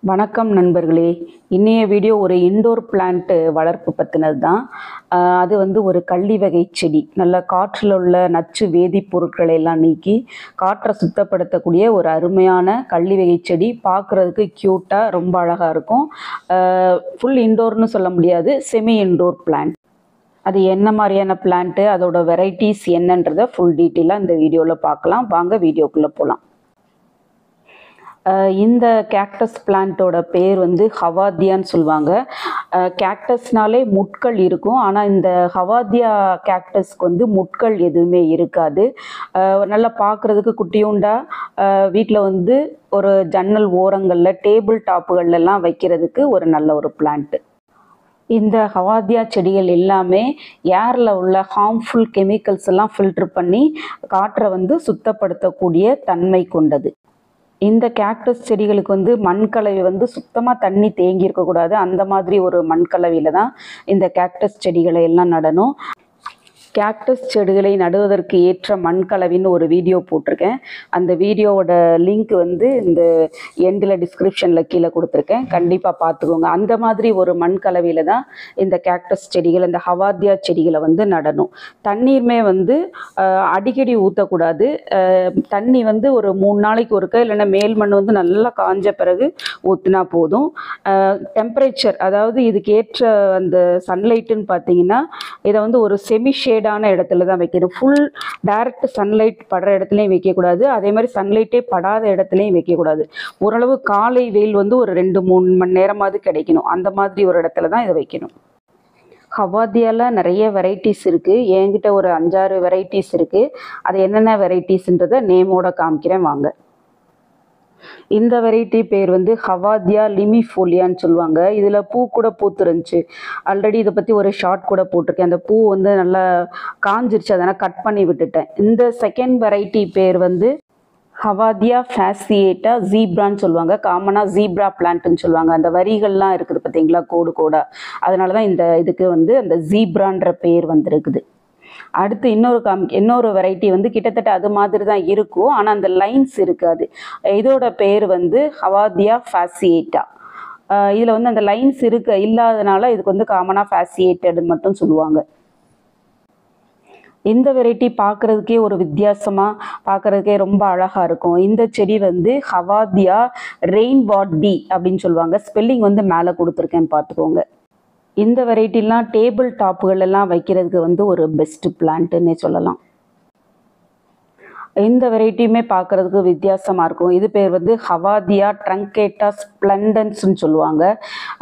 வணக்கம் நண்பர்களே. இன்னைய வீடியோ ஒரு இன்டோர் பிளான்ட் வளர்ப்பு பற்றினது தான். அது ஒரு கள்ளி வகை செடி. நல்ல காற்றில் உள்ள நச்சு வேதிப்பொருட்களை எல்லாம் நீக்கி காற்றை சுத்தப்படுத்தக்கூடிய ஒரு அருமையான கள்ளி வகை செடி. பார்க்குறதுக்கு க்யூட்டாக ரொம்ப அழகாக இருக்கும். ஃபுல் இன்டோர்னு சொல்ல முடியாது, செமி இன்டோர் பிளான்ட். அது என்ன மாதிரியான பிளான்ட்டு, அதோட வெரைட்டிஸ் என்னன்றதை ஃபுல் டீட்டெயிலாக இந்த வீடியோவில் பார்க்கலாம். வாங்க வீடியோக்குள்ளே போகலாம். இந்த கேக்டஸ் பிளான்ட்டோட பேர் ஹவாத்தியான்னு சொல்லுவாங்க. கேக்டஸ்னாலே முட்கள் இருக்கும், ஆனால் இந்த ஹவாத்தியா கேக்டஸ்க்கு முட்கள் எதுவுமே இருக்காது. நல்லா பார்க்குறதுக்கு குட்டியுண்டா வீட்டில் ஒரு ஜன்னல் ஓரங்களில் டேபிள் டாப்புகள்லாம் வைக்கிறதுக்கு ஒரு நல்ல ஒரு பிளான்ட்டு. இந்த ஹவாத்தியா செடிகள் எல்லாமே ஏரில் உள்ள ஹார்ம்ஃபுல் கெமிக்கல்ஸ் எல்லாம் ஃபில்ட்ரு பண்ணி காற்றை சுத்தப்படுத்தக்கூடிய தன்மை கொண்டது. இந்த கேக்டஸ் செடிகளுக்கு மண்கலவை சுத்தமாக தண்ணி தேங்கி இருக்கக்கூடாது. அந்த மாதிரி ஒரு மண்கலவையில் தான் இந்த கேக்டஸ் செடிகளை எல்லாம் நடணும். கேக்டஸ் செடிகளை நடுவதற்கு ஏற்ற மண்கலவின்னு ஒரு வீடியோ போட்டிருக்கேன். அந்த வீடியோவோட லிங்க் இந்த எண்டில் டிஸ்கிரிப்ஷனில் கீழே கொடுத்துருக்கேன். கண்டிப்பாக பார்த்துக்கோங்க. அந்த மாதிரி ஒரு மண்கலவையில் தான் இந்த கேக்டஸ் செடிகள், இந்த ஹவாத்தியா செடிகளை நடணும். தண்ணீருமே அடிக்கடி ஊற்றக்கூடாது. தண்ணி ஒரு 3 நாளைக்கு ஒருக்க, இல்லைன்னா மேல் மண் நல்லா காஞ்ச பிறகு ஊற்றினா போதும். டெம்பரேச்சர், அதாவது இதுக்கு ஏற்ற அந்த சன்லைட்டுன்னு பார்த்தீங்கன்னா இதை ஒரு செமி ஷேடான இடத்துல தான் வைக்கணும். ஃபுல் டைரக்ட் சன்லைட் படுற இடத்துலையும் வைக்கக்கூடாது, அதே மாதிரி சன்லைட்டே படாத இடத்துலையும் வைக்கக்கூடாது. ஓரளவு காலை வெயில் ஒரு 2-3 மணி நேரமாவது கிடைக்கணும். அந்த மாதிரி ஒரு இடத்துல தான் இதை வைக்கணும். ஹவாத்தியாவில் நிறைய வெரைட்டிஸ் இருக்குது. என்கிட்ட ஒரு 5-6 வெரைட்டிஸ் இருக்குது. அது என்னென்ன வெரைட்டிஸ்ன்றதை நேமோட காமிக்கிறேன் வாங்க. இந்த வெரைட்டி பேர் ஹவாத்தியா லிமிஃபோலியான்னு சொல்லுவாங்க. இதில் பூ கூட பூத்துருந்துச்சு. ஆல்ரெடி இதை பற்றி ஒரு ஷார்ட் கூட போட்டிருக்கேன். அந்த பூ நல்லா காஞ்சிருச்சு, அதனால் கட் பண்ணி விட்டுட்டேன். இந்த செகண்ட் வெரைட்டி பேர் ஹவாத்தியா ஃபேசியேட்டா ஜீப்ரான்னு சொல்லுவாங்க. காமனாக ஜீப்ரா பிளான்ட்டுன்னு சொல்லுவாங்க. அந்த வரிகள்லாம் இருக்குது பார்த்தீங்களா, கோடு கோடாக. அதனால தான் இந்த இதுக்கு அந்த ஜீப்ரான்ற பேர் இருக்குது. அடுத்து இன்னொரு வெரைட்டி கிட்டத்தட்ட அது மாதிரி தான் இருக்கும், ஆனால் அந்த லைன்ஸ் இருக்காது. இதோட பேர் ஹவாத்தியா ஃபேசியேட்டா. இதில் அந்த லைன்ஸ் இல்லாதனால இதுக்கு காமனாக ஃபேசியேட்டட்னு மட்டும் சொல்லுவாங்க. இந்த வெரைட்டி பார்க்குறதுக்கே ஒரு வித்தியாசமாக, பார்க்குறதுக்கே ரொம்ப அழகாக இருக்கும். இந்த செடி ஹவாத்தியா ரெயின்வாட் பி அப்படின்னு சொல்லுவாங்க. ஸ்பெல்லிங் மேலே கொடுத்துருக்கேன், பார்த்துக்கோங்க. இந்த வெரைட்டிலாம் டேபிள் டாப்புகள் எல்லாம் வைக்கிறதுக்கு ஒரு பெஸ்ட் பிளான்ட்டுன்னே சொல்லலாம். இந்த வெரைட்டியுமே பார்க்குறதுக்கு வித்தியாசமாக இருக்கும். இது பேர் ஹவாத்தியா ட்ரங்கேட்டா ஸ்ப்ளண்டன்ஸ்ன்னு சொல்லுவாங்க.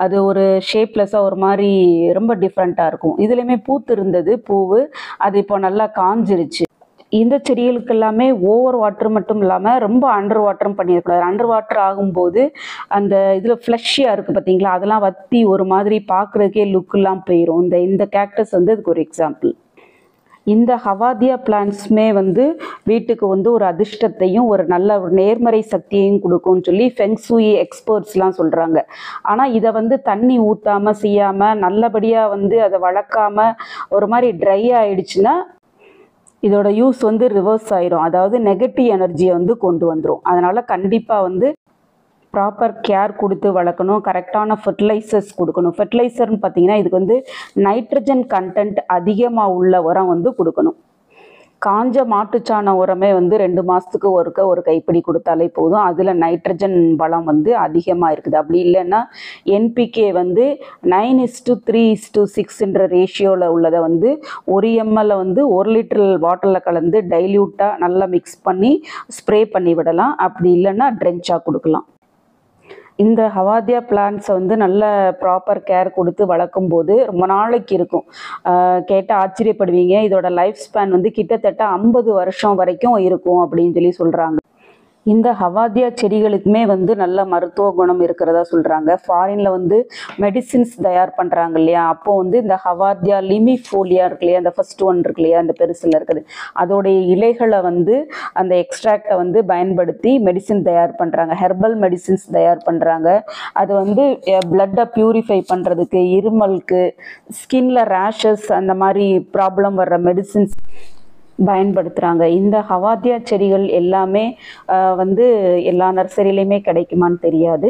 அது ஒரு ஷேப்லெஸ்ஸாக ஒரு மாதிரி ரொம்ப டிஃப்ரெண்ட்டாக இருக்கும். இதுலேயுமே பூத்து இருந்தது பூவு, அது இப்போ நல்லா காஞ்சிருச்சு. இந்த செடிகளுக்கு எல்லாமே ஓவர் வாட்டர் மட்டும் இல்லாமல் ரொம்ப அண்டர் வாட்டரும் பண்ணிடக்கூடாது. அண்டர் வாட்டர் ஆகும்போது அந்த இதில் ஃப்ளஷ்ஷியாக இருக்குது பார்த்தீங்களா, அதெல்லாம் வற்றி ஒரு மாதிரி பார்க்குறதுக்கே லுக்கெல்லாம் போயிடும். இந்த கேக்டஸ் இதுக்கு ஒரு எக்ஸாம்பிள். இந்த ஹவாத்தியா பிளான்ட்ஸுமே வீட்டுக்கு ஒரு அதிர்ஷ்டத்தையும் ஒரு நல்ல ஒரு நேர்மறை சக்தியையும் கொடுக்கும்னு சொல்லி ஃபெங்ஷூயி எக்ஸ்பர்ட்ஸ்லாம் சொல்கிறாங்க. ஆனால் இதை தண்ணி ஊற்றாமல் செய்யாமல் நல்லபடியாக அதை வளர்க்காமல் ஒரு மாதிரி ட்ரை ஆகிடுச்சுன்னா இதோட யூஸ் ரிவர்ஸ் ஆயிரும். அதாவது நெகட்டிவ் எனர்ஜியை கொண்டு வந்துடும். அதனால் கண்டிப்பாக ப்ராப்பர் கேர் கொடுத்து வளர்க்கணும். கரெக்டான ஃபெர்டிலைசர்ஸ் கொடுக்கணும். ஃபெர்டிலைசர்னு பார்த்தீங்கன்னா இதுக்கு நைட்ரஜன் கண்டென்ட் அதிகமாக உள்ள உரம் கொடுக்கணும். காஞ்ச மாட்டுச்சாண உரமே 2 மாதத்துக்கு ஒரு கைப்பிடி கொடுத்தாலே போதும். அதில் நைட்ரஜன் வளம் அதிகமாக இருக்குது. அப்படி இல்லைன்னா என்பிகே 9:3:6 ரேஷியோவில் உள்ளதை 1 ml 1 லிட்டர் வாட்டரில் கலந்து டைல்யூட்டாக நல்லா மிக்ஸ் பண்ணி ஸ்ப்ரே பண்ணி விடலாம். அப்படி இல்லைன்னா ட்ரென்ச்சாக கொடுக்கலாம். இந்த ஹவாத்தியா பிளான்ட்ஸை நல்ல ப்ராப்பர் கேர் கொடுத்து வளர்க்கும் போது ரொம்ப நாளைக்கு இருக்கும். கேட்டால் ஆச்சரியப்படுவீங்க. இதோட லைஃப் ஸ்பேன் கிட்டத்தட்ட 50 வருஷம் வரைக்கும் இருக்கும் அப்படின்னு சொல்லி சொல்கிறாங்க. இந்த ஹவாத்தியா செடிகளுக்குமே நல்ல மருத்துவ குணம் இருக்கிறதா சொல்கிறாங்க. ஃபாரினில் மெடிசின்ஸ் தயார் பண்ணுறாங்க இல்லையா, அப்போ இந்த ஹவாத்தியா லிமிஃபோலியா இருக்கு இல்லையா, அந்த ஃபர்ஸ்ட் ஒன் இருக்கு இல்லையா, அந்த பெருசில் இருக்குது, அதோடைய இலைகளை அந்த எக்ஸ்ட்ராக்டை பயன்படுத்தி மெடிசின் தயார் பண்ணுறாங்க. ஹெர்பல் மெடிசின்ஸ் தயார் பண்ணுறாங்க. அது பிளட்டை பியூரிஃபை பண்ணுறதுக்கு, இருமலுக்கு, ஸ்கின்ல ரேஷஸ் அந்த மாதிரி ப்ராப்ளம் வர்ற மெடிசின்ஸ் பயன்படுத்துகிறாங்க. இந்த ஹவாத்தியா செடிகள் எல்லாமே எல்லா நர்சரியிலையுமே கிடைக்குமான்னு தெரியாது.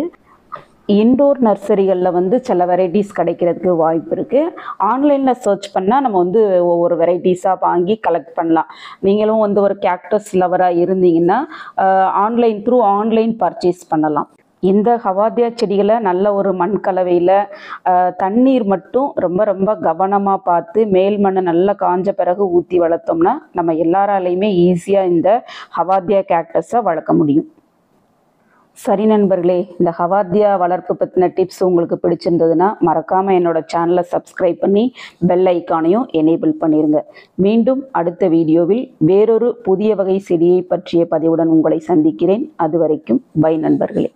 இன்டோர் நர்சரிகளில் வந்து சில வெரைட்டிஸ் கிடைக்கிறதுக்கு வாய்ப்பு இருக்குது. ஆன்லைனில் சர்ச் பண்ணால் நம்ம வந்து ஒவ்வொரு வெரைட்டிஸாக வாங்கி கலெக்ட் பண்ணலாம். நீங்களும் வந்து ஒரு கேக்டஸ் லவராக இருந்தீங்கன்னா ஆன்லைன் பர்ச்சேஸ் பண்ணலாம். இந்த ஹவாத்தியா செடிகளை நல்ல ஒரு மண் கலவையில் தண்ணீர் மட்டும் ரொம்ப ரொம்ப கவனமாக பார்த்து மேல் மண்ணை நல்லா காஞ்ச பிறகு ஊற்றி வளர்த்தோம்னா நம்ம எல்லாராலையுமே ஈஸியாக இந்த ஹவாத்தியா கேக்டஸை வளர்க்க முடியும். சரி நண்பர்களே, இந்த ஹவாத்தியா வளர்ப்பு பற்றின டிப்ஸ் உங்களுக்கு பிடிச்சிருந்ததுன்னா மறக்காமல் என்னோட சேனலை சப்ஸ்கிரைப் பண்ணி பெல் ஐக்கானையும் எனேபிள் பண்ணிடுங்க. மீண்டும் அடுத்த வீடியோவில் வேறொரு புதிய வகை செடியை பற்றிய பதிவுடன் உங்களை சந்திக்கிறேன். அது வரைக்கும் பை நண்பர்களே.